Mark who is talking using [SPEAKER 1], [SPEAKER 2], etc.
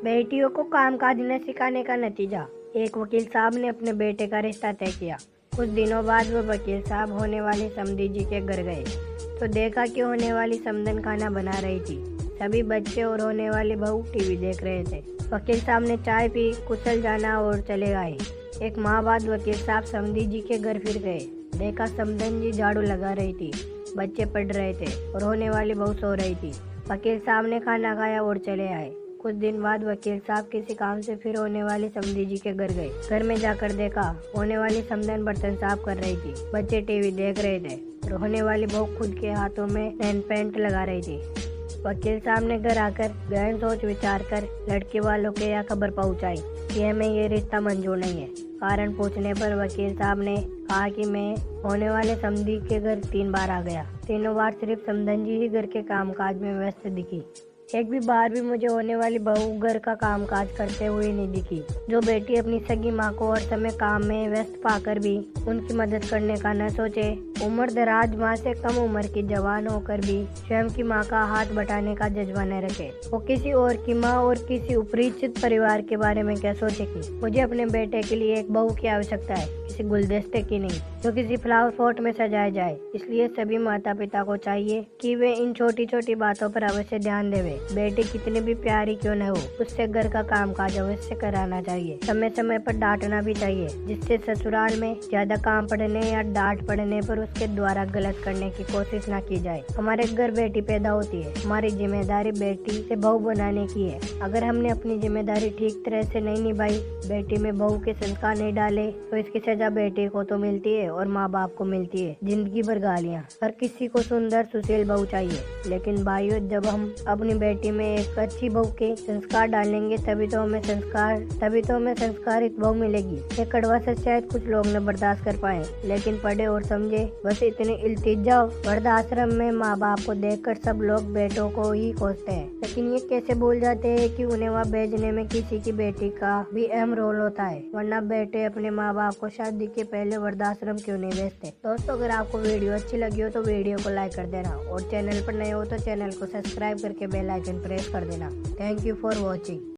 [SPEAKER 1] बेटियों को कामकाज न सिखाने का नतीजा। एक वकील साहब ने अपने बेटे का रिश्ता तय किया। कुछ दिनों बाद वो वकील साहब होने वाली समधी जी के घर गए तो देखा कि होने वाली समधन खाना बना रही थी। सभी बच्चे और होने वाली बहू टीवी देख रहे थे। वकील साहब ने चाय पी, कुशल जाना और चले आए। एक माह बाद वकील साहब समधी जी के घर फिर गए। देखा समधन जी झाड़ू लगा रही थी, बच्चे पढ़ रहे थे और होने वाली बहू सो रही थी। वकील साहब ने खाना खाया और चले आए। कुछ दिन बाद वकील साहब किसी काम से फिर होने वाली समधी जी के घर गए। घर में जाकर देखा होने वाली समधन बर्तन साफ कर रही थी, बच्चे टीवी देख रहे थे और होने वाली बहू खुद के हाथों में नेल पेंट लगा रही थी। वकील साहब ने घर आकर गहन सोच विचार कर लड़के वालों के यहाँ खबर पहुंचाई कि हमें ये रिश्ता मंजूर नहीं है। कारण पूछने पर वकील साहब ने कहा कि मैं होने वाले समधी के घर 3 बार आ गया। तीनों बार सिर्फ समधन जी ही घर के कामकाज में व्यस्त दिखी। एक भी बार भी मुझे होने वाली बहू घर का कामकाज करते हुए नहीं दिखी। जो बेटी अपनी सगी माँ को हर समय काम में व्यस्त पाकर भी उनकी मदद करने का न सोचे, उम्र दराज माँ से कम उम्र की जवान होकर भी स्वयं की माँ का हाथ बटाने का जज्बा न रखे, वो किसी और की माँ और किसी उपरिचित परिवार के बारे में क्या सोचेगी। मुझे अपने बेटे के लिए एक बहू की आवश्यकता है, किसी गुलदस्ते की नहीं जो किसी फ्लावर पॉट में सजाया जाए। इसलिए सभी माता पिता को चाहिए कि वे इन छोटी छोटी बातों पर अवश्य ध्यान देवे। बेटी कितनी भी प्यारी क्यों न हो, उससे घर का कामकाज अवश्य कराना चाहिए। समय समय पर डांटना भी चाहिए, जिससे ससुराल में ज्यादा काम पड़ने या डांट पड़ने पर उसके द्वारा गलत करने की कोशिश न की जाए। हमारे घर बेटी पैदा होती है, हमारी जिम्मेदारी बेटी से बहू बनाने की है। अगर हमने अपनी जिम्मेदारी ठीक तरह से नहीं निभाई, बेटी में बहू के संस्कार नहीं डाले, तो इसकी सजा बेटी को तो मिलती है और माँ बाप को मिलती है जिंदगी भर गालियाँ। हर किसी को सुंदर सुशील बहू चाहिए, लेकिन भाइयों जब हम अपनी बेटी में एक अच्छी बहू के संस्कार डालेंगे तभी तो हमें संस्कारित बहू मिलेगी। ये कड़वा सच शायद कुछ लोग न बर्दाश्त कर पाए, लेकिन पढ़े और समझे बस इतने इल्तिजा। वृद्धाश्रम में माँ बाप को देखकर सब लोग बेटों को ही कोसते हैं, लेकिन ये कैसे भूल जाते हैं कि उन्हें वहाँ भेजने में किसी की बेटी का भी अहम रोल होता है। वरना बेटे अपने माँ बाप को शादी के पहले वृद्धाश्रम क्यों नहीं भेजते। दोस्तों, अगर आपको वीडियो अच्छी लगी हो तो वीडियो को लाइक कर देना और चैनल पर नए हो तो चैनल को सब्सक्राइब करके बेल आइकन प्रेस कर देना। Thank you for watching.